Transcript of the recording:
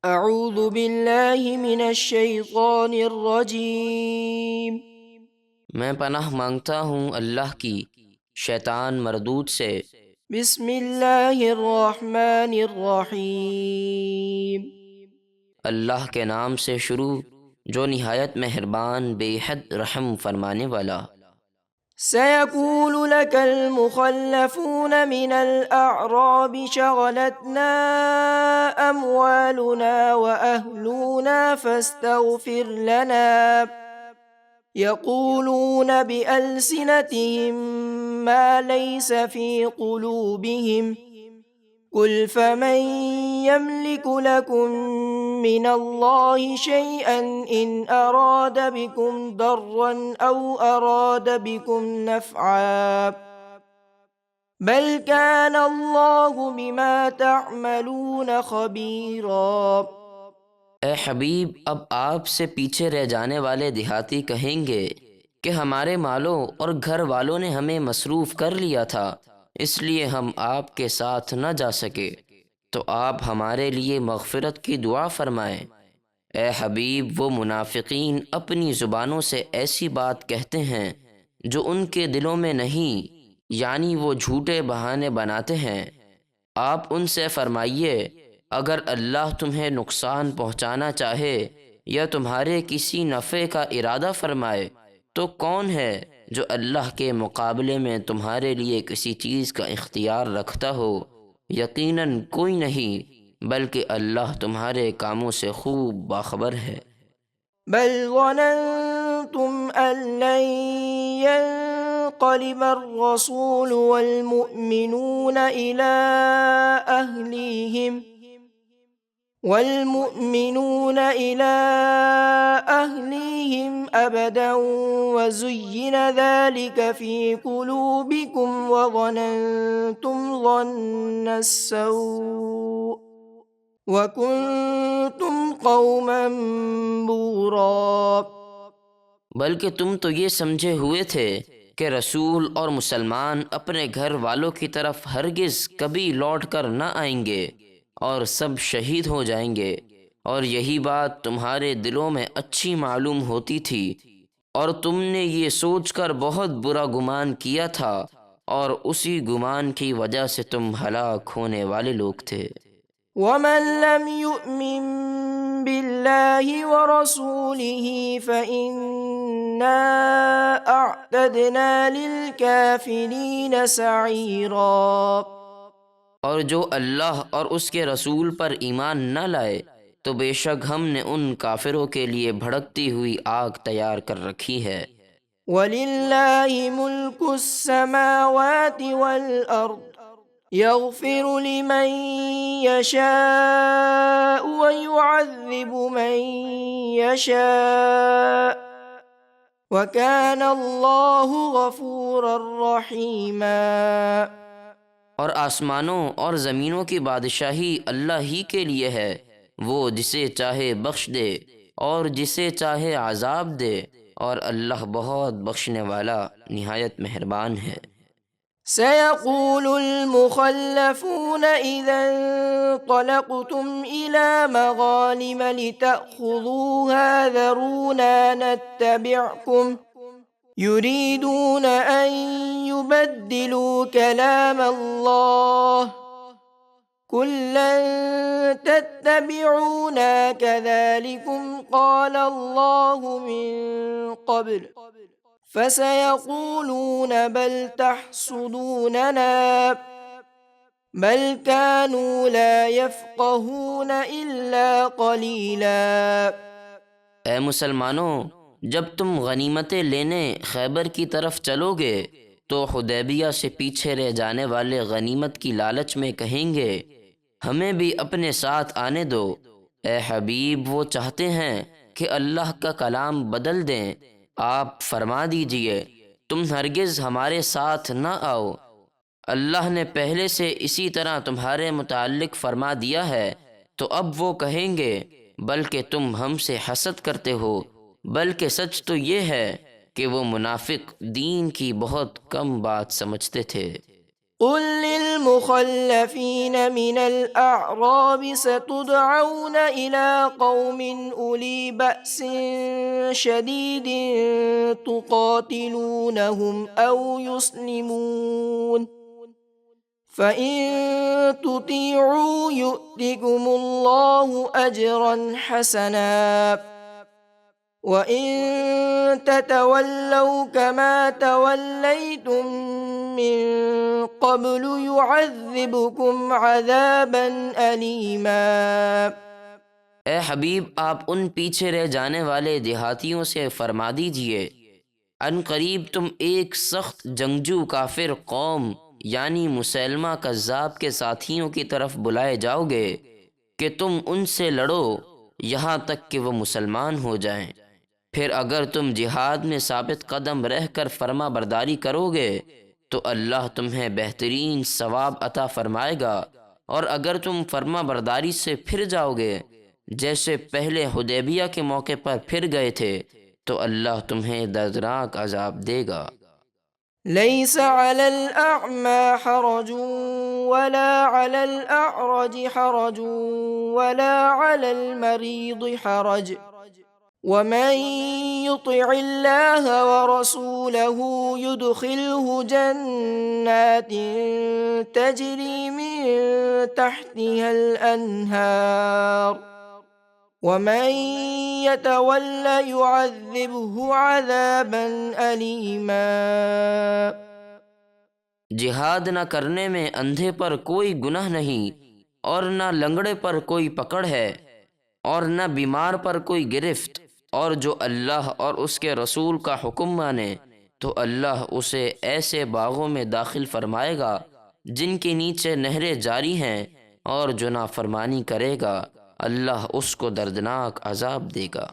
اعوذ باللہ من الشیطان الرجیم۔ میں پناہ مانگتا ہوں اللہ کی شیطان مردود سے۔ بسم اللہ الرحمن الرحیم۔ اللہ کے نام سے شروع جو نہایت مہربان بے حد رحم فرمانے والا۔ سيقول لك المخلفون من الأعراب شغلتنا أموالنا وأهلنا فاستغفر لنا، يقولون بألسنتهم ما ليس في قلوبهم، قل فمن يملك لكم من الله شيئا إن أراد بكم ضرا أو أراد بكم نفعا، بل كان الله بما تعملون خبيرا۔ اے حبیب، اب آپ سے پیچھے رہ جانے والے دیہاتی کہیں گے کہ ہمارے مالوں اور گھر والوں نے ہمیں مصروف کر لیا تھا، اس لیے ہم آپ کے ساتھ نہ جا سکے، تو آپ ہمارے لیے مغفرت کی دعا فرمائیں۔ اے حبیب، وہ منافقین اپنی زبانوں سے ایسی بات کہتے ہیں جو ان کے دلوں میں نہیں، یعنی وہ جھوٹے بہانے بناتے ہیں۔ آپ ان سے فرمائیے، اگر اللہ تمہیں نقصان پہنچانا چاہے یا تمہارے کسی نفع کا ارادہ فرمائے تو کون ہے جو اللہ کے مقابلے میں تمہارے لیے کسی چیز کا اختیار رکھتا ہو؟ یقیناً کوئی نہیں، بلکہ اللہ تمہارے کاموں سے خوب باخبر ہے۔ بل ظننتم أن لن ينقلب الرسول والمؤمنون إلى أهليهم أبدا وزين ذلك في قلوبكم وظننتم ظن السوء وَكُنْتُمْ قَوْمًا بُورًا۔ بلکہ تم تو یہ سمجھے ہوئے تھے کہ رسول اور مسلمان اپنے گھر والوں کی طرف ہرگز کبھی لوٹ کر نہ آئیں گے اور سب شہید ہو جائیں گے، اور یہی بات تمہارے دلوں میں اچھی معلوم ہوتی تھی، اور تم نے یہ سوچ کر بہت برا گمان کیا تھا، اور اسی گمان کی وجہ سے تم ہلاک ہونے والے لوگ تھے۔ وَمَن لَّمْ يُؤْمِن بِاللَّهِ وَرَسُولِهِ فَإِنَّا أَعْتَدْنَا لِلْكَافِرِينَ سَعِيرًا۔ اور جو اللہ اور اس کے رسول پر ایمان نہ لائے تو بے شک ہم نے ان کافروں کے لیے بھڑکتی ہوئی آگ تیار کر رکھی ہے۔ وَلِلَّهِ مُلْكُ السَّمَاوَاتِ وَالْأَرْضِ يَغْفِرُ لِمَن يَشَاءُ وَيُعَذِّبُ مَن يَشَاءُ وَكَانَ اللَّهُ غَفُورًا رَّحِيمًا۔ اور آسمانوں اور زمینوں کی بادشاہی اللہ ہی کے لیے ہے، وہ جسے چاہے بخش دے اور جسے چاہے عذاب دے، اور اللہ بہت بخشنے والا نہایت مہربان ہے۔ سيقول المخلفون إذا انطلقتم إلى مغانم لتأخذوها ذرونا نتبعكم، يريدون أن يبدلوا كلام الله، قل لن تتبعونا كذلكم قال الله من قبل، فسيقولون بل تحسدوننا بل كانوا لا يفقهون إلا قليلا۔ اے مسلمانوں، جب تم غنیمتیں لینے خیبر کی طرف چلو گے تو حدیبیہ سے پیچھے رہ جانے والے غنیمت کی لالچ میں کہیں گے ہمیں بھی اپنے ساتھ آنے دو۔ اے حبیب، وہ چاہتے ہیں کہ اللہ کا کلام بدل دیں، آپ فرما دیجئے تم ہرگز ہمارے ساتھ نہ آؤ، اللہ نے پہلے سے اسی طرح تمہارے متعلق فرما دیا ہے، تو اب وہ کہیں گے بلکہ تم ہم سے حسد کرتے ہو، بلکہ سچ تو یہ ہے کہ وہ منافق دین کی بہت کم بات سمجھتے تھے۔ قل للمخلفين من الأعراب ستدعون إلى قوم أولي بأس شديد تقاتلونهم أو يسلمون فإن تطيعوا يؤتكم الله أجرا حسنا وإن تتولوا كما توليتم من قبل يعذبكم عذابا أليما۔ اے حبیب آپ ان پیچھے رہ جانے والے دیہاتیوں سے فرما دیجئے ان قریب تم ایک سخت جنگجو کافر قوم یعنی مسلمہ کذاب کے ساتھیوں کی طرف بلائے جاؤ گے کہ تم ان سے لڑو یہاں تک کہ وہ مسلمان ہو جائیں، پھر اگر تم جہاد میں ثابت قدم رہ کر فرما برداری کرو گے تو اللہ تمہیں بہترین ثواب عطا فرمائے گا، اور اگر تم فرما برداری سے پھر جاؤ گے جیسے پہلے حدیبیہ کے موقع پر پھر گئے تھے تو اللہ تمہیں دردناک عذاب دے گا۔ ليس على الأعمى حرج ولا على الأعرج حرج ولا على المريض حرج ومن يطع الله ورسوله يدخله جنات تجري من تحتها الأنهار ومن يتول يعذبه عذابا أليما۔ جہاد نہ کرنے میں اندھے پر کوئی گناہ نہیں، اور نہ لنگڑے پر کوئی پکڑ ہے، اور نہ بیمار پر کوئی گرفت، اور جو اللہ اور اس کے رسول کا حکم مانے تو اللہ اسے ایسے باغوں میں داخل فرمائے گا جن کے نیچے نہریں جاری ہیں، اور جو نافرمانی کرے گا اللہ اس کو دردناک عذاب دے گا۔